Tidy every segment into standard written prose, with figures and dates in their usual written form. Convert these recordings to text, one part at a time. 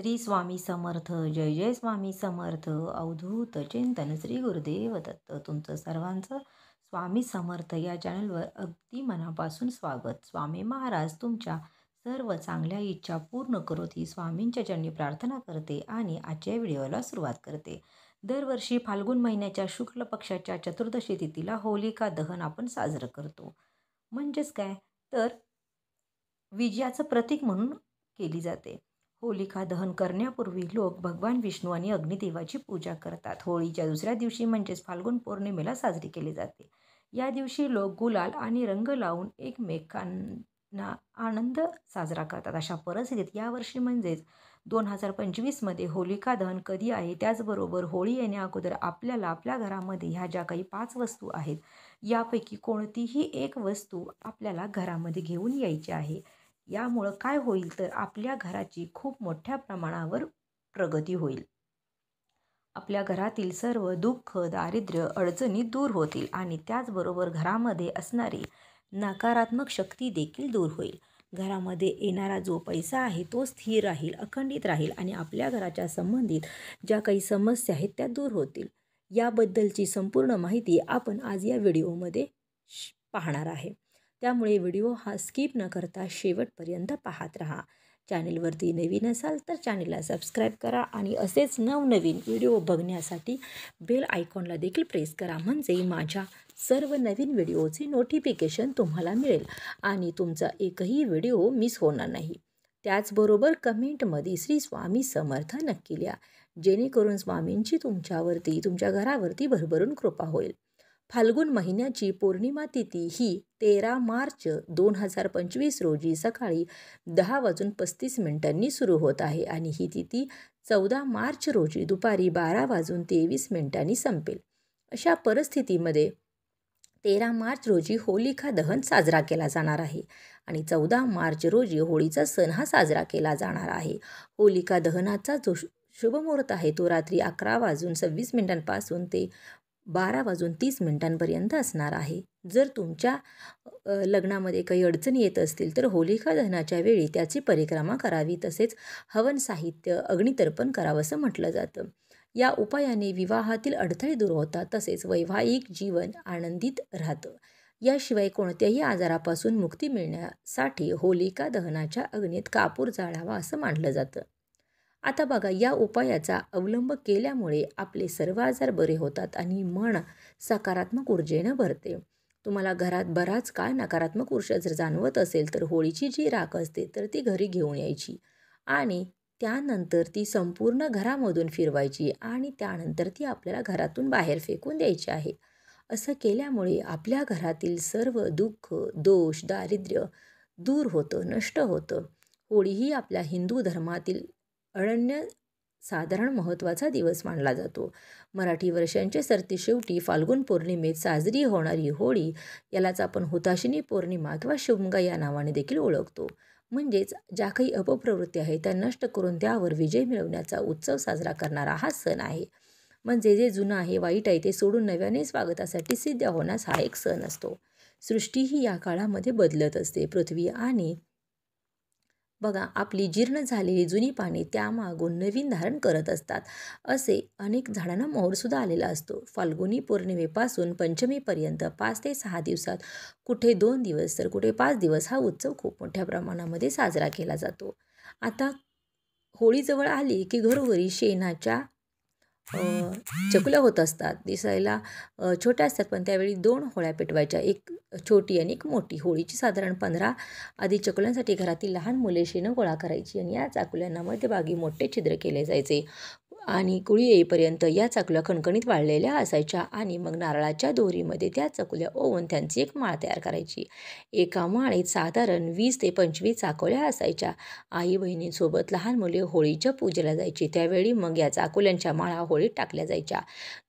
श्री स्वामी समर्थ. जय जय स्वामी समर्थ. अवधूत चिंतन श्री गुरुदेव दत्त. तुमचं सर्वांचं स्वामी समर्थ या चॅनलवर अगदी मनापासून स्वागत. स्वामी महाराज तुमच्या सर्व चांगल्या इच्छा पूर्ण करोत ही स्वामींच्या चरणी प्रार्थना करते आणि आजच्या व्हिडिओला सुरुवात करते. दरवर्षी फाल्गुन महिन्याच्या शुक्ल पक्षाच्या चतुर्दशी तिथीला होलिका दहन आपण साजरं करतो. म्हणजेच काय तर विजयाचं प्रतीक म्हणून केली जाते. होलिका दहन करण्यापूर्वी लोक भगवान विष्णू आणि अग्निदेवाची पूजा करतात. होळीच्या दुसऱ्या दिवशी म्हणजेच फाल्गुन पौर्णिमेला साजरी केली जाते. या दिवशी लोक गुलाल आणि रंग लावून एकमेकांना आनंद साजरा करतात. अशा परिस्थितीत यावर्षी म्हणजेच 2025मध्ये होलिका दहन कधी आहे, त्याचबरोबर होळी येण्या अगोदर आपल्याला आपल्या घरामध्ये ह्या ज्या काही 5 वस्तू आहेत यापैकी कोणतीही एक वस्तू आपल्याला घरामध्ये घेऊन यायची आहे. यामुळं काय होईल तर आपल्या घराची खूप मोठ्या प्रमाणावर प्रगती होईल. आपल्या घरातील सर्व दुःख, दारिद्र्य, अडचणी दूर होतील आणि त्याचबरोबर घरामध्ये असणारी नकारात्मक शक्ती देखील दूर होईल. घरामध्ये येणारा जो पैसा आहे तो स्थिर राहील, अखंडित राहील आणि आपल्या घराच्या संबंधित ज्या काही समस्या आहेत त्या दूर होतील. याबद्दलची संपूर्ण माहिती आपण आज या व्हिडिओमध्ये पाहणार आहे. त्यामुळे व्हिडिओ हा स्किप न करता शेवटपर्यंत पाहत राहा. चॅनेलवरती नवीन असाल तर चॅनेलला सबस्क्राईब करा आणि असेच नवनवीन व्हिडिओ बघण्यासाठी बेल आयकॉनला देखील प्रेस करा. म्हणजे माझ्या सर्व नवीन व्हिडिओचे नोटिफिकेशन तुम्हाला मिळेल आणि तुमचा एकही व्हिडिओ मिस होणार नाही. त्याचबरोबर कमेंटमध्ये श्री स्वामी समर्थ नक्की लिहा, जेणेकरून स्वामींची तुमच्यावरती, तुमच्या घरावरती भरभरून कृपा होईल. फाल्गुन महिन्याची पौर्णिमा तिथी ही 13 मार्च 2025 रोजी सकाळी 10:35 सुरू होत आहे आणि ही तिथी 14 मार्च रोजी दुपारी 12:23 संपेल. अशा परिस्थितीमध्ये 13 मार्च रोजी होलिका दहन साजरा केला जाणार आहे आणि 14 मार्च रोजी होळीचा सण हा साजरा केला जाणार आहे. होलिका दहनाचा जो शुभमुहूर्त आहे तो रात्री 11:26 पासून ते 12:30 असणार आहे. जर तुमच्या लग्नामध्ये काही अडचणी येत असतील तर होलिका दहनाच्या वेळी त्याची परिक्रमा करावी, तसेच हवन साहित्य अग्नितर्पण करावं असं म्हटलं जातं. या उपायाने विवाहातील अडथळे दूर होतात, तसेच वैवाहिक जीवन आनंदित राहतं. याशिवाय कोणत्याही आजारापासून मुक्ती मिळण्यासाठी होलिका दहनाच्या अग्नीत कापूर जाळावा असं मानलं जातं. आता बघा, या उपायाचा अवलंब केल्यामुळे आपले सर्व आजार बरे होतात आणि मन सकारात्मक ऊर्जेनं भरते. तुम्हाला घरात बराच काळ नकारात्मक ऊर्जा जर जाणवत असेल तर होळीची जी राख असते तर ती घरी घेऊन यायची आणि त्यानंतर ती संपूर्ण घरामधून फिरवायची आणि त्यानंतर ती आपल्याला घरातून बाहेर फेकून द्यायची आहे. असं केल्यामुळे आपल्या घरातील सर्व दुःख, दोष, दारिद्र्य दूर होतं, नष्ट होतं. होळी ही आपल्या हिंदू धर्मातील साधारण महत्त्वाचा दिवस मानला जातो. मराठी वर्षांच्या सरतेशेवटी फाल्गुन पौर्णिमेत साजरी होणारी होळी यालाच आपण हुताशिनी पौर्णिमा किंवा शुभंगा या नावाने देखील ओळखतो. म्हणजेच ज्या काही अपप्रवृत्ती आहेत त्या नष्ट करून त्यावर विजय मिळवण्याचा उत्सव साजरा करणारा हा सण आहे. म्हणजे जे जुनं आहे, वाईट आहे ते सोडून नव्याने स्वागतासाठी सिद्ध होण्यास हा एक सण असतो. सृष्टीही या काळामध्ये बदलत असते. पृथ्वी आणि बघा, आपली जीर्ण झालेली जुनी पाने त्यामागून नवीन धारण करत असतात. असे अनेक झाडांना मोहरसुद्धा आलेला असतो. फाल्गुनी पौर्णिमेपासून पंचमीपर्यंत 5 ते 6 दिवसात, कुठे 2 दिवस तर कुठे 5 दिवस हा उत्सव खूप मोठ्या प्रमाणामध्ये साजरा केला जातो. आता होळी जवळ आली की घरोघरी शेणाच्या चकुल्या होत असतात. दिसायला छोट्या असतात, पण त्यावेळी 2 होळ्या पेटवायच्या, एक छोटी आणि एक मोठी. होळीची साधारण 15 आधी चकुल्यांसाठी घरातील लहान मुले शेणं गोळा करायची आणि या चाकुल्यांना मध्यभागी मोठे छिद्र केले जायचे आणि कुळी येईपर्यंत या चाकुल्या खणखणीत वाळलेल्या असायच्या आणि मग नारळाच्या दोरीमध्ये त्या चकुल्या ओवून त्यांची एक माळ तयार करायची. एका माळेत साधारण 20 ते 25 चाकोळ्या असायच्या. आई बहिणींसोबत लहान मुले होळीच्या पूजेला जायची. त्यावेळी मग या चाकोल्यांच्या माळा होळीत टाकल्या जायच्या.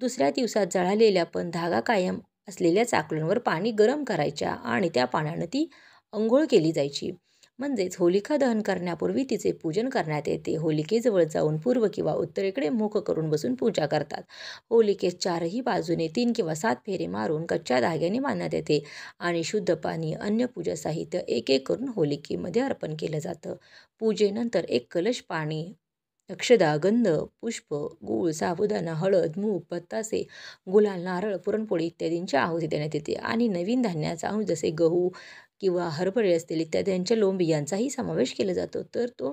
दुसऱ्या दिवसात जळालेल्या पण धागा कायम असलेल्या चाकोल्यांवर पाणी गरम करायच्या आणि त्या पाण्यानं ती अंघोळ केली जायची. म्हणजेच होलिका दहन करण्यापूर्वी तिचे पूजन करण्यात येते. होलिकेजवळ जाऊन पूर्व किंवा उत्तरेकडे मुख करून बसून पूजा करतात. होलिकेस 4ही बाजूने 3 किंवा 7 फेरे मारून कच्च्या धाग्याने बांधण्यात येते आणि शुद्ध पाणी, अन्य पूजा साहित्य एक एक करून होलिकेमध्ये अर्पण केलं जातं. पूजेनंतर एक कलश पाणी अक्षदा, गंध, पुष्प, गूळ, साबुदाणा, हळद, मूग, बत्तासे, गुलाल, नारळ, पुरणपोळी इत्यादींची आहुती देण्यात येते. आणि नवीन धान्याचा अंश जसे गहू किंवा हरभरे असतील इत्यादींच्या लोंबियांचाही समावेश केला जातो. तर तो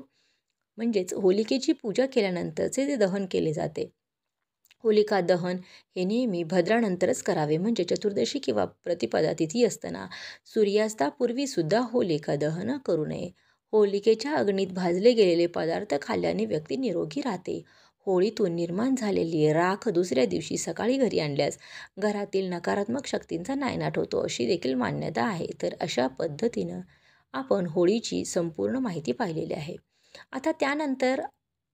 म्हणजेच होलिकेची पूजा केल्यानंतरचे ते दहन केले जाते. होलिका दहन हे नेहमी भद्रानंतरच करावे, म्हणजे चतुर्दशी किंवा प्रतिपदा तिथी असताना सूर्यास्तापूर्वी सुद्धा होलिका दहन करू नये. होलिकेच्या अग्नीत भाजले गेलेले पदार्थ खाल्ल्याने व्यक्ती निरोगी राहते. होळीतून निर्माण झालेली राख दुसऱ्या दिवशी सकाळी घरी आणल्यास घरातील नकारात्मक शक्तींचा नायनाट होतो, अशी देखील मान्यता आहे. तर अशा पद्धतीनं आपण होळीची संपूर्ण माहिती पाहिलेली आहे. आता त्यानंतर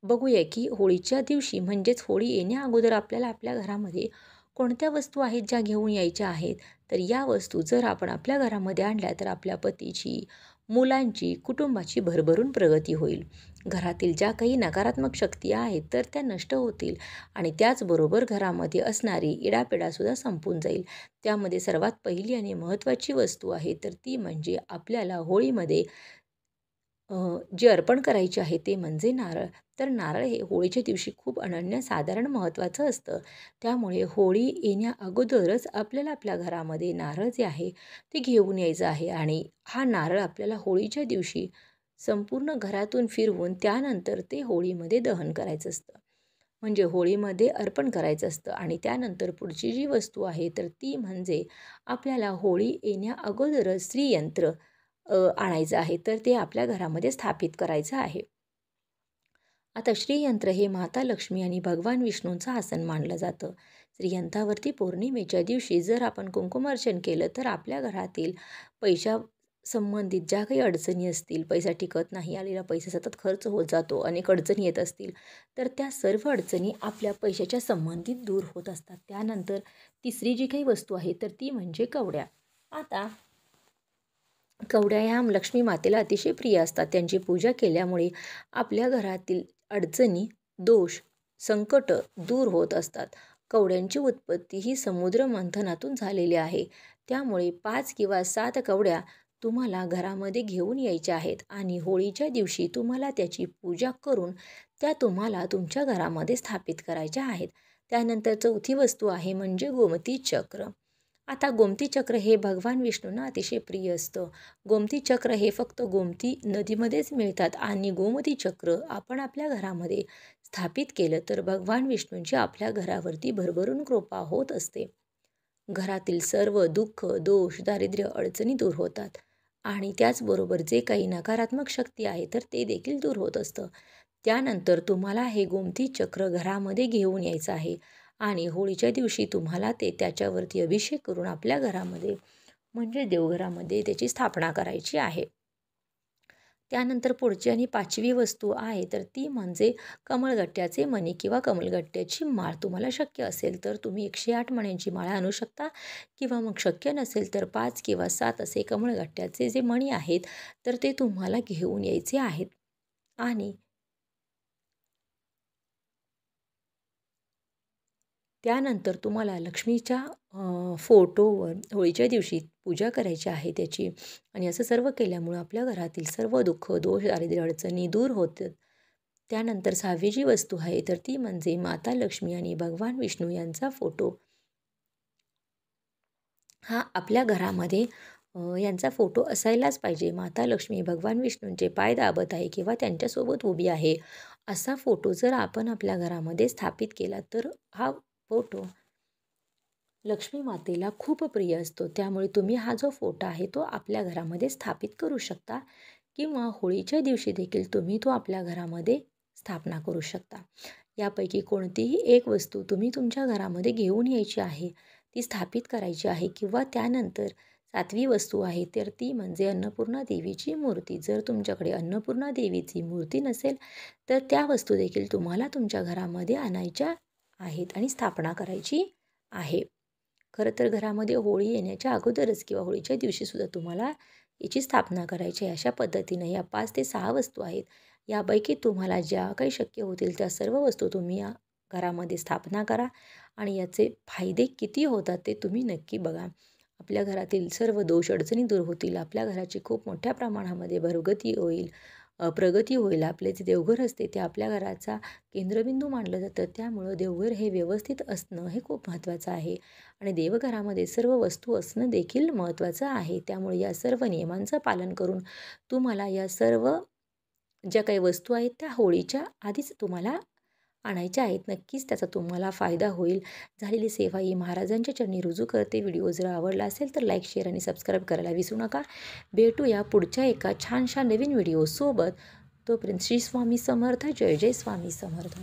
बघूया की होळीच्या दिवशी म्हणजेच होळी येण्या अगोदर आपल्याला आपल्या घरामध्ये कोणत्या वस्तू आहेत ज्या घेऊन यायच्या आहेत. तर या वस्तू जर आपण आपल्या घरामध्ये आणल्या तर आपल्या पतीची, मुलांची, कुटुंबाची भरभरून प्रगती होईल. घरातील ज्या काही नकारात्मक शक्ती आहेत तर त्या नष्ट होतील आणि त्याचबरोबर घरामध्ये असणारी इडापिडासुद्धा संपून जाईल. त्यामध्ये सर्वात पहिली आणि महत्त्वाची वस्तू आहे तर ती म्हणजे आपल्याला होळीमध्ये जे अर्पण करायचे आहे ते म्हणजे नारळ. तर नारळ हे होळीच्या दिवशी खूप अनन्यसाधारण महत्त्वाचं असतं. त्यामुळे होळी येण्या अगोदरच आपल्याला आपल्या घरामध्ये नारळ जे आहे ते घेऊन यायचं आहे आणि हा नारळ आपल्याला होळीच्या दिवशी संपूर्ण घरातून फिरवून त्यानंतर ते होळीमध्ये दहन करायचं असतं. म्हणजे होळीमध्ये अर्पण करायचं असतं. आणि त्यानंतर पुढची जी वस्तू आहे तर ती म्हणजे आपल्याला होळी येण्या अगोदरच श्रीयंत्र आणायचं आहे. तर ते आपल्या घरामध्ये स्थापित करायचं आहे. आता श्रीयंत्र हे माता लक्ष्मी आणि भगवान विष्णूंचं आसन मानलं जातं. श्रीयंत्रावरती पौर्णिमेच्या दिवशी जर आपण कुंकुमार्चन केलं तर आपल्या घरातील पैशा संबंधित ज्या काही अडचणी असतील, पैसा टिकत नाही, आलेला पैसा सतत खर्च होत जातो, अनेक अडचणी येत असतील, तर त्या सर्व अडचणी आपल्या पैशाच्या संबंधित दूर होत असतात. त्यानंतर तिसरी जी काही वस्तू आहे तर ती म्हणजे कवड्या. आता कवड्या ह्या लक्ष्मी मातेला अतिशय प्रिय असतात. त्यांची पूजा केल्यामुळे आपल्या घरातील अडचणी, दोष, संकट दूर होत असतात. कवड्यांची उत्पत्ती ही समुद्र मंथनातून झालेली आहे. त्यामुळे 5 किंवा 7 कवड्या तुम्हाला घरामध्ये घेऊन यायच्या आहेत आणि होळीच्या दिवशी तुम्हाला त्याची पूजा करून त्या तुम्हाला तुमच्या घरामध्ये स्थापित करायच्या आहेत. त्यानंतर चौथी वस्तू आहे म्हणजे गोमती चक्र. आता गोमती चक्र हे भगवान विष्णूंना अतिशय प्रिय असतं. गोमती चक्र हे फक्त गोमती नदीमध्येच मिळतात आणि गोमती चक्र आपण आपल्या घरामध्ये स्थापित केलं तर भगवान विष्णूंची आपल्या घरावरती भरभरून कृपा होत असते. घरातील सर्व दुःख, दोष, दारिद्र्य, अडचणी दूर होतात आणि त्याचबरोबर जे काही नकारात्मक शक्ती आहे तर ते देखील दूर होत असतं. त्यानंतर तुम्हाला हे गोमती चक्र घरामध्ये घेऊन यायचं आहे आणि होळीच्या दिवशी तुम्हाला ते त्याच्यावरती अभिषेक करून आपल्या घरामध्ये म्हणजे देवघरामध्ये त्याची स्थापना करायची आहे. त्यानंतर पुढची आणि 5वी वस्तू आहे तर ती म्हणजे कमळगट्ट्याचे मणी किंवा कमळगट्ट्याची माळ. तुम्हाला शक्य असेल तर तुम्ही 108 मण्यांची माळ आणू शकता किंवा मग शक्य नसेल तर 5 किंवा 7 असे कमळगट्ट्याचे जे मणी आहेत तर ते तुम्हाला घेऊन यायचे आहेत. आणि त्यानंतर तुम्हाला लक्ष्मीच्या फोटोवर होळीच्या दिवशी पूजा करायची आहे त्याची. आणि असं सर्व केल्यामुळं आपल्या घरातील सर्व दुःख, दोष, दारिद्र्य, अडचणी दूर होतात. त्यानंतर 6वी जी वस्तू आहे तर ती म्हणजे माता लक्ष्मी आणि भगवान विष्णू यांचा फोटो. हा आपल्या घरामध्ये यांचा फोटो असायलाच पाहिजे. माता लक्ष्मी भगवान विष्णूंचे पाय दाबत आहे किंवा त्यांच्यासोबत उभी आहे, असा फोटो जर आपण आपल्या घरामध्ये स्थापित केला तर हा फोटो लक्ष्मी मातेला खूप प्रिय असतो. त्यामुळे तुम्ही हा जो फोटो आहे तो आपल्या घरामध्ये स्थापित करू शकता किंवा होळीच्या दिवशी देखील तुम्ही तो आपल्या घरामध्ये स्थापना करू शकता. यापैकी कोणतीही एक वस्तू तुम्ही तुमच्या घरामध्ये घेऊन यायची आहे, ती स्थापित करायची आहे किंवा त्यानंतर 7वी वस्तू आहे तर ती म्हणजे अन्नपूर्णा देवीची मूर्ती. जर तुमच्याकडे अन्नपूर्णा देवीची मूर्ती नसेल तर त्या वस्तू देखील तुम्हाला तुमच्या घरामध्ये आणायच्या आहेत आणि स्थापना करायची आहे. खरं तर घरामध्ये होळी येण्याच्या अगोदरच किंवा होळीच्या दिवशीसुद्धा तुम्हाला याची स्थापना करायची आहे. अशा पद्धतीनं या 5 ते 6 वस्तू आहेत. यापैकी तुम्हाला ज्या काही शक्य होतील त्या सर्व वस्तू तुम्ही या घरामध्ये स्थापना करा आणि याचे फायदे किती होतात ते तुम्ही नक्की बघा. आपल्या घरातील सर्व दोष अडचणी दूर होतील. आपल्या घराची खूप मोठ्या प्रमाणामध्ये भरगती होईल प्रगती होईल. आपले जे देवघर असते ते आपल्या घराचा केंद्रबिंदू मानलं जातं. त्यामुळं देवघर हे व्यवस्थित असणं हे खूप महत्त्वाचं आहे आणि देवघरामध्ये सर्व वस्तू असणं देखील महत्त्वाचं आहे. त्यामुळे या सर्व नियमांचं पालन करून तुम्हाला या सर्व ज्या काही वस्तू आहेत त्या होळीच्या आधीच तुम्हाला आणायच्या आहेत. नक्कीच त्याचा तुम्हाला फायदा होईल. झालेली सेवा ही महाराजांच्या चरणी रुजू करते. व्हिडिओ जर आवडला असेल तर लाईक, शेअर आणि सबस्क्राईब करायला विसरू नका. भेटूया पुढच्या एका छानशा नवीन व्हिडिओसोबत. तोपर्यंत श्री स्वामी समर्थ. जय जय स्वामी समर्थ.